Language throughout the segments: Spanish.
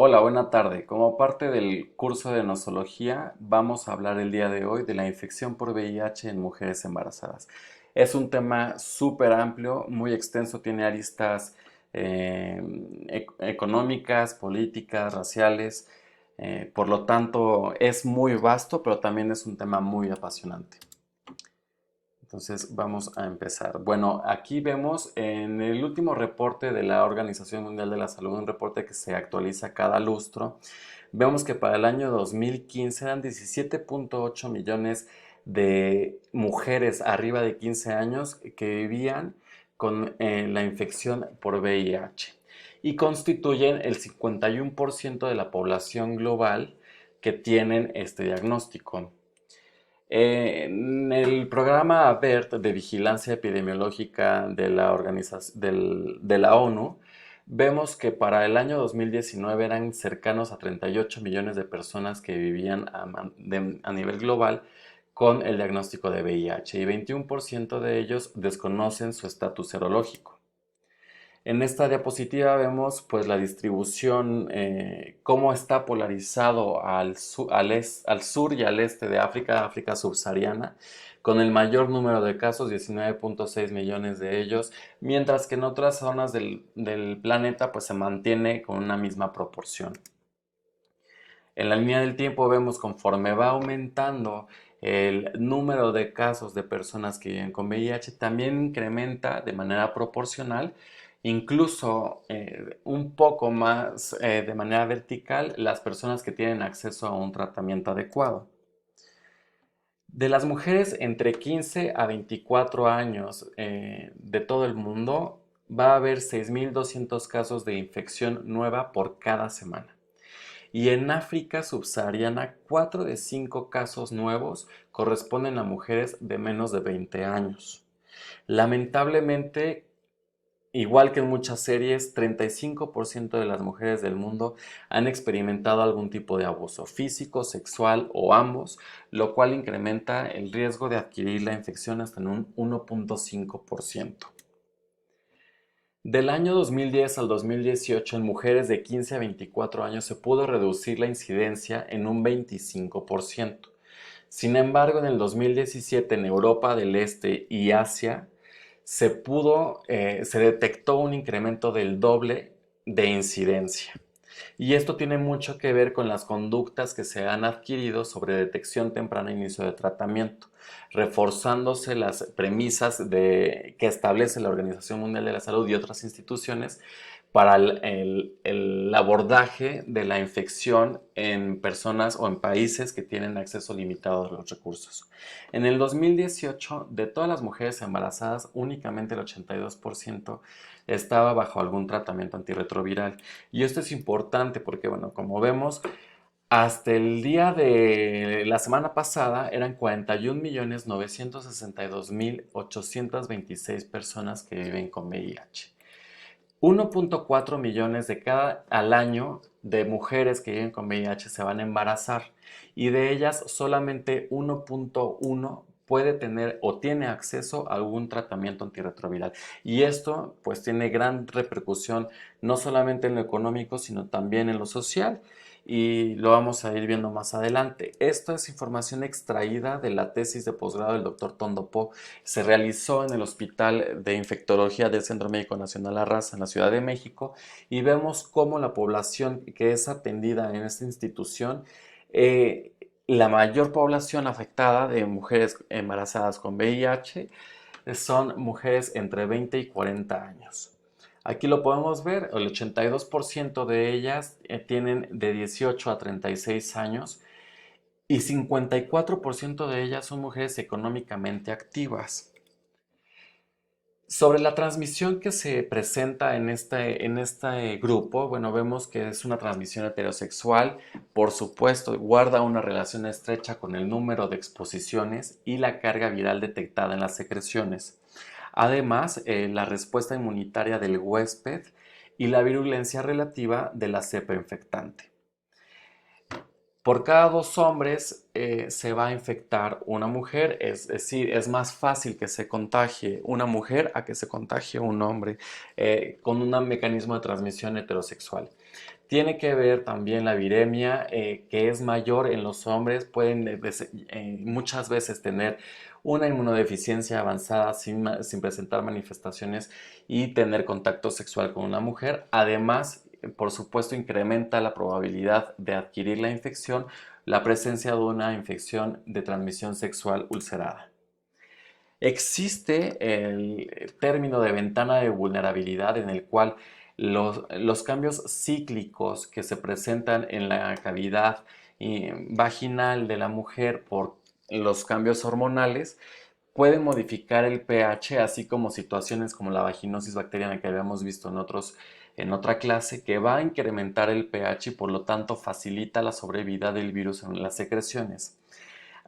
Hola, buena tarde. Como parte del curso de nosología, vamos a hablar el día de hoy de la infección por VIH en mujeres embarazadas. Es un tema súper amplio, muy extenso, tiene aristas eh, económicas, políticas, raciales. Por lo tanto, es muy vasto, pero también es un tema muy apasionante. Entonces vamos a empezar. Bueno, aquí vemos en el último reporte de la Organización Mundial de la Salud, un reporte que se actualiza cada lustro, vemos que para el año 2015 eran 17.8 millones de mujeres arriba de 15 años que vivían con la infección por VIH y constituyen el 51% de la población global que tienen este diagnóstico. En el programa ABERT de vigilancia epidemiológica de la de la ONU, vemos que para el año 2019 eran cercanos a 38 millones de personas que vivían a nivel global con el diagnóstico de VIH y 21% de ellos desconocen su estatus serológico. En esta diapositiva vemos pues la distribución, cómo está polarizado al sur y al este de África, África subsahariana, con el mayor número de casos, 19.6 millones de ellos, mientras que en otras zonas del planeta pues se mantiene con una misma proporción. En la línea del tiempo vemos conforme va aumentando el número de casos de personas que viven con VIH, también incrementa de manera proporcional, incluso un poco más de manera vertical, las personas que tienen acceso a un tratamiento adecuado. De las mujeres entre 15 a 24 años de todo el mundo, va a haber 6.200 casos de infección nueva por cada semana. Y en África subsahariana, 4 de 5 casos nuevos corresponden a mujeres de menos de 20 años. Lamentablemente, igual que en muchas series, 35% de las mujeres del mundo han experimentado algún tipo de abuso físico, sexual o ambos, lo cual incrementa el riesgo de adquirir la infección hasta en un 1.5%. Del año 2010 al 2018, en mujeres de 15 a 24 años se pudo reducir la incidencia en un 25%. Sin embargo, en el 2017 en Europa del Este y Asia se detectó un incremento del doble de incidencia. Y esto tiene mucho que ver con las conductas que se han adquirido sobre detección temprana e inicio de tratamiento, reforzándose las premisas que establece la Organización Mundial de la Salud y otras instituciones para el abordaje de la infección en personas o en países que tienen acceso limitado a los recursos. En el 2018, de todas las mujeres embarazadas, únicamente el 82% estaba bajo algún tratamiento antirretroviral. Y esto es importante porque, bueno, como vemos, hasta el día de la semana pasada eran 41.962.826 personas que viven con VIH. 1.4 millones al año de mujeres que viven con VIH se van a embarazar y de ellas solamente 1.1 puede tener o tiene acceso a algún tratamiento antirretroviral. Y esto pues tiene gran repercusión no solamente en lo económico, sino también en lo social. Y lo vamos a ir viendo más adelante. Esto es información extraída de la tesis de posgrado del doctor Tondo Po. Se realizó en el Hospital de Infectología del Centro Médico Nacional Arrasa en la Ciudad de México y vemos cómo la población que es atendida en esta institución, la mayor población afectada de mujeres embarazadas con VIH son mujeres entre 20 y 40 años. Aquí lo podemos ver, el 82% de ellas tienen de 18 a 36 años y 54% de ellas son mujeres económicamente activas. Sobre la transmisión que se presenta en este grupo, bueno, vemos que es una transmisión heterosexual, por supuesto, guarda una relación estrecha con el número de exposiciones y la carga viral detectada en las secreciones. Además, la respuesta inmunitaria del huésped y la virulencia relativa de la cepa infectante. Por cada dos hombres se va a infectar una mujer, es decir, es más fácil que se contagie una mujer a que se contagie un hombre con un mecanismo de transmisión heterosexual. Tiene que ver también la viremia, que es mayor en los hombres, pueden muchas veces tener una inmunodeficiencia avanzada sin presentar manifestaciones y tener contacto sexual con una mujer. Además, por supuesto, incrementa la probabilidad de adquirir la infección la presencia de una infección de transmisión sexual ulcerada. Existe el término de ventana de vulnerabilidad en el cual los cambios cíclicos que se presentan en la cavidad vaginal de la mujer por los cambios hormonales pueden modificar el pH, así como situaciones como la vaginosis bacteriana que habíamos visto en otra clase, que va a incrementar el pH y por lo tanto facilita la sobrevida del virus en las secreciones.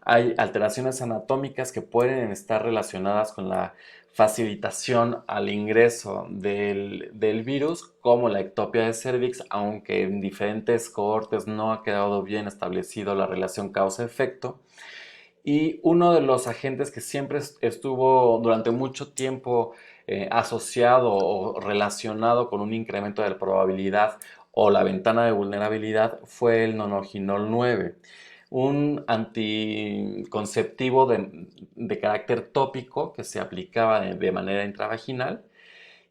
Hay alteraciones anatómicas que pueden estar relacionadas con la facilitación al ingreso del virus, como la ectopia de cervix, aunque en diferentes cohortes no ha quedado bien establecido la relación causa-efecto. Y uno de los agentes que siempre estuvo durante mucho tiempo asociado o relacionado con un incremento de la probabilidad o la ventana de vulnerabilidad fue el nonoginol 9, un anticonceptivo de carácter tópico que se aplicaba de manera intravaginal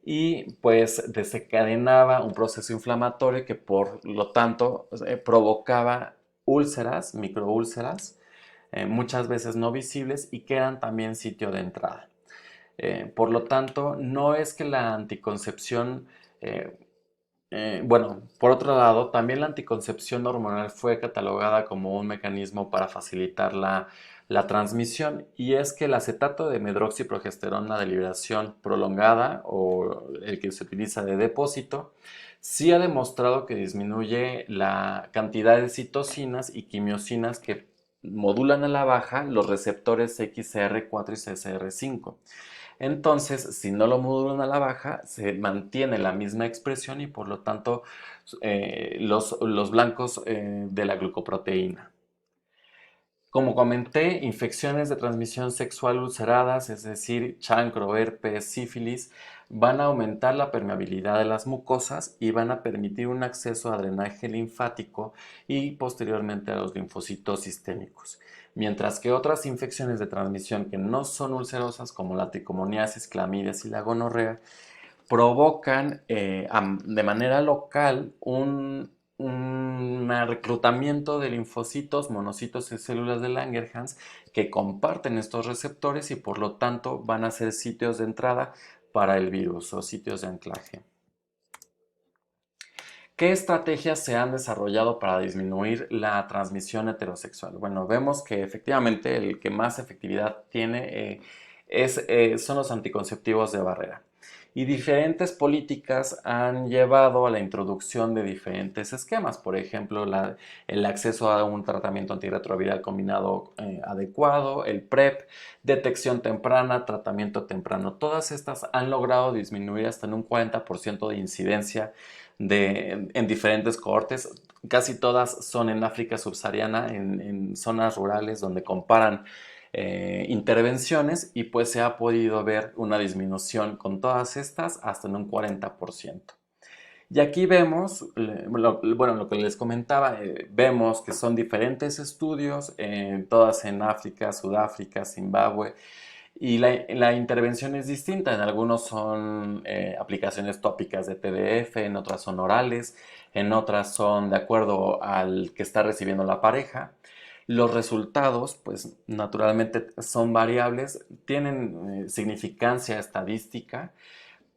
y pues desencadenaba un proceso inflamatorio que por lo tanto provocaba úlceras, microúlceras, muchas veces no visibles y que eran también sitio de entrada. Por lo tanto, no es que la anticoncepción, eh, bueno, por otro lado, también la anticoncepción hormonal fue catalogada como un mecanismo para facilitar la transmisión y es que el acetato de medroxiprogesterona de liberación prolongada o el que se utiliza de depósito sí ha demostrado que disminuye la cantidad de citocinas y quimiosinas que modulan a la baja los receptores XCR4 y CCR5. Entonces, si no lo modulan a la baja, se mantiene la misma expresión y por lo tanto los blancos de la glucoproteína. Como comenté, infecciones de transmisión sexual ulceradas, es decir, chancro, herpes, sífilis, van a aumentar la permeabilidad de las mucosas y van a permitir un acceso a drenaje linfático y posteriormente a los linfocitos sistémicos. Mientras que otras infecciones de transmisión que no son ulcerosas, como la tricomoniasis, clamidias y la gonorrea, provocan de manera local un reclutamiento de linfocitos, monocitos y células de Langerhans que comparten estos receptores y por lo tanto van a ser sitios de entrada para el virus o sitios de anclaje. ¿Qué estrategias se han desarrollado para disminuir la transmisión heterosexual? Bueno, vemos que efectivamente el que más efectividad tiene son los anticonceptivos de barrera. Y diferentes políticas han llevado a la introducción de diferentes esquemas, por ejemplo, el acceso a un tratamiento antirretroviral combinado adecuado, el PrEP, detección temprana, tratamiento temprano. Todas estas han logrado disminuir hasta en un 40% de incidencia en diferentes cohortes. Casi todas son en África subsahariana, en zonas rurales donde comparan intervenciones y pues se ha podido ver una disminución con todas estas hasta en un 40%. Y aquí vemos, bueno, lo que les comentaba, vemos que son diferentes estudios, todas en África, Sudáfrica, Zimbabue, y la intervención es distinta. En algunos son aplicaciones tópicas de TDF, en otras son orales, en otras son de acuerdo al que está recibiendo la pareja. Los resultados, pues naturalmente son variables, tienen significancia estadística,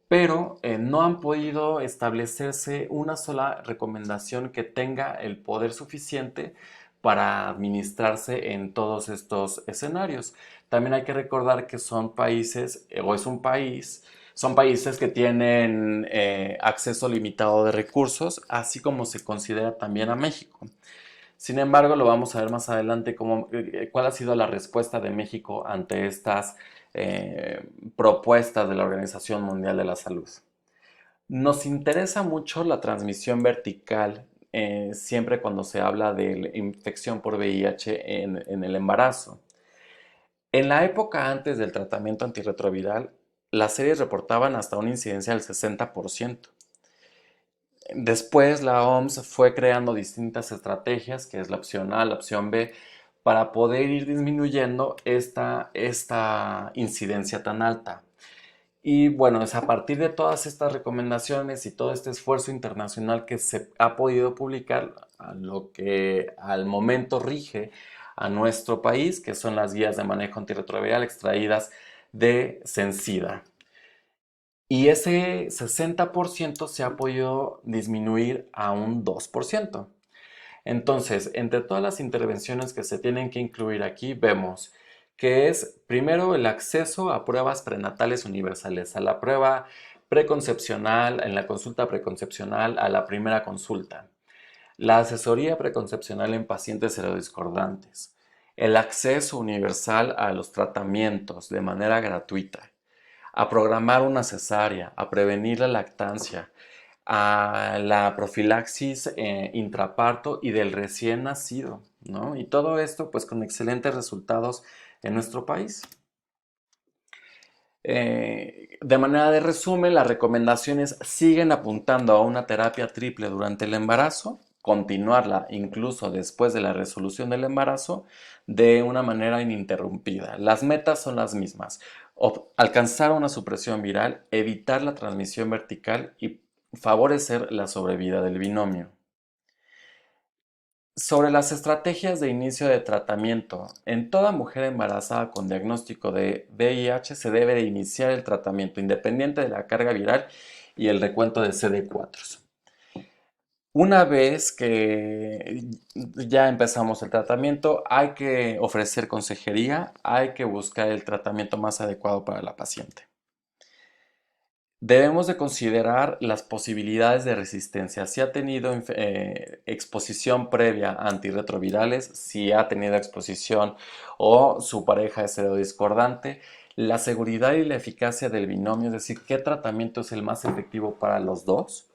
pero no han podido establecerse una sola recomendación que tenga el poder suficiente para administrarse en todos estos escenarios. También hay que recordar que son países, o es un país, son países que tienen acceso limitado de recursos, así como se considera también a México. Sin embargo, lo vamos a ver más adelante cuál ha sido la respuesta de México ante estas eh, propuestas de la Organización Mundial de la Salud. Nos interesa mucho la transmisión vertical siempre cuando se habla de la infección por VIH en el embarazo. En la época antes del tratamiento antirretroviral, las series reportaban hasta una incidencia del 60%. Después la OMS fue creando distintas estrategias, que es la opción A, la opción B, para poder ir disminuyendo esta incidencia tan alta. Y bueno, es a partir de todas estas recomendaciones y todo este esfuerzo internacional que se ha podido publicar, a lo que al momento rige a nuestro país, que son las guías de manejo antirretroviral extraídas de Censida. Y ese 60% se ha podido disminuir a un 2%. Entonces, entre todas las intervenciones que se tienen que incluir aquí, vemos que es primero el acceso a pruebas prenatales universales, a la prueba preconcepcional, en la consulta preconcepcional, a la primera consulta, la asesoría preconcepcional en pacientes serodiscordantes, el acceso universal a los tratamientos de manera gratuita, a programar una cesárea, a prevenir la lactancia, a la profilaxis intraparto y del recién nacido, ¿no? Y todo esto pues con excelentes resultados en nuestro país. De manera de resumen, las recomendaciones siguen apuntando a una terapia triple durante el embarazo, continuarla incluso después de la resolución del embarazo de una manera ininterrumpida. Las metas son las mismas: alcanzar una supresión viral, evitar la transmisión vertical y favorecer la sobrevida del binomio. Sobre las estrategias de inicio de tratamiento, en toda mujer embarazada con diagnóstico de VIH se debe de iniciar el tratamiento independiente de la carga viral y el recuento de CD4. Una vez que ya empezamos el tratamiento, hay que ofrecer consejería, hay que buscar el tratamiento más adecuado para la paciente. Debemos de considerar las posibilidades de resistencia. Si ha tenido exposición previa a antirretrovirales, si ha tenido exposición o su pareja es serodiscordante, la seguridad y la eficacia del binomio, es decir, qué tratamiento es el más efectivo para los dos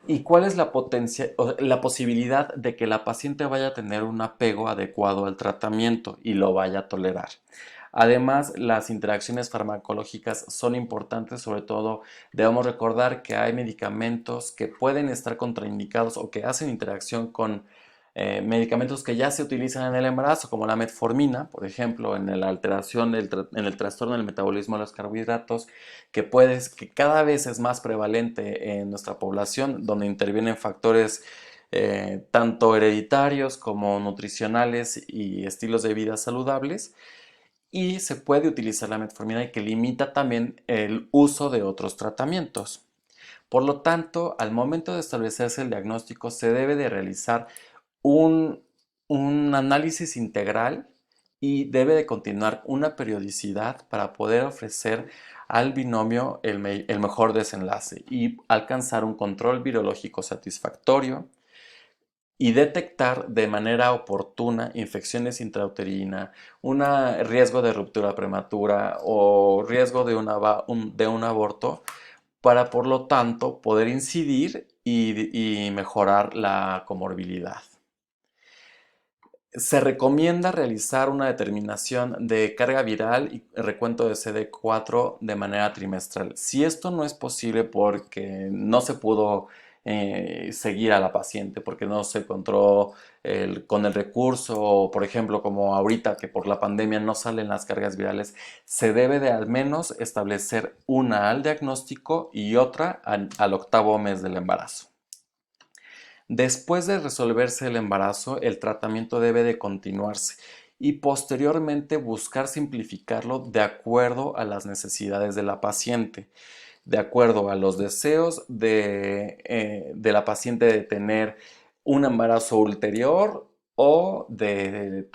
y cuál es la posibilidad de que la paciente vaya a tener un apego adecuado al tratamiento y lo vaya a tolerar. Además, las interacciones farmacológicas son importantes, sobre todo debemos recordar que hay medicamentos que pueden estar contraindicados o que hacen interacción con medicamentos que ya se utilizan en el embarazo, como la metformina, por ejemplo, en la alteración en el trastorno del metabolismo de los carbohidratos, que cada vez es más prevalente en nuestra población, donde intervienen factores tanto hereditarios como nutricionales y estilos de vida saludables. Y se puede utilizar la metformina y que limita también el uso de otros tratamientos. Por lo tanto, al momento de establecerse el diagnóstico, se debe de realizar un, un análisis integral y debe de continuar una periodicidad para poder ofrecer al binomio el mejor desenlace y alcanzar un control virológico satisfactorio y detectar de manera oportuna infecciones intrauterinas, un riesgo de ruptura prematura o riesgo de un aborto, para por lo tanto poder incidir y mejorar la comorbilidad. Se recomienda realizar una determinación de carga viral y recuento de CD4 de manera trimestral. Si esto no es posible porque no se pudo seguir a la paciente, porque no se encontró con el recurso, o por ejemplo, como ahorita que por la pandemia no salen las cargas virales, se debe de al menos establecer una al diagnóstico y otra al octavo mes del embarazo. Después de resolverse el embarazo, el tratamiento debe de continuarse y posteriormente buscar simplificarlo de acuerdo a las necesidades de la paciente, de acuerdo a los deseos de la paciente de tener un embarazo ulterior o de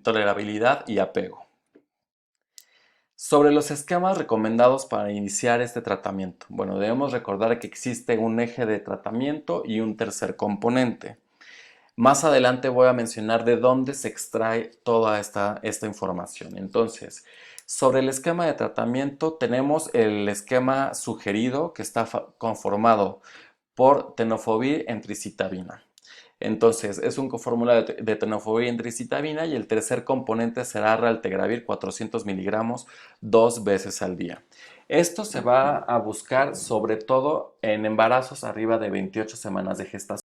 tolerabilidad y apego. Sobre los esquemas recomendados para iniciar este tratamiento. Bueno, debemos recordar que existe un eje de tratamiento y un tercer componente. Más adelante voy a mencionar de dónde se extrae toda esta información. Entonces, sobre el esquema de tratamiento tenemos el esquema sugerido que está conformado por tenofovir en tricitabina. Entonces, es un cofórmula de tenofovir y endricitabina y el tercer componente será raltegravir 400 miligramos 2 veces al día. Esto se va a buscar sobre todo en embarazos arriba de 28 semanas de gestación.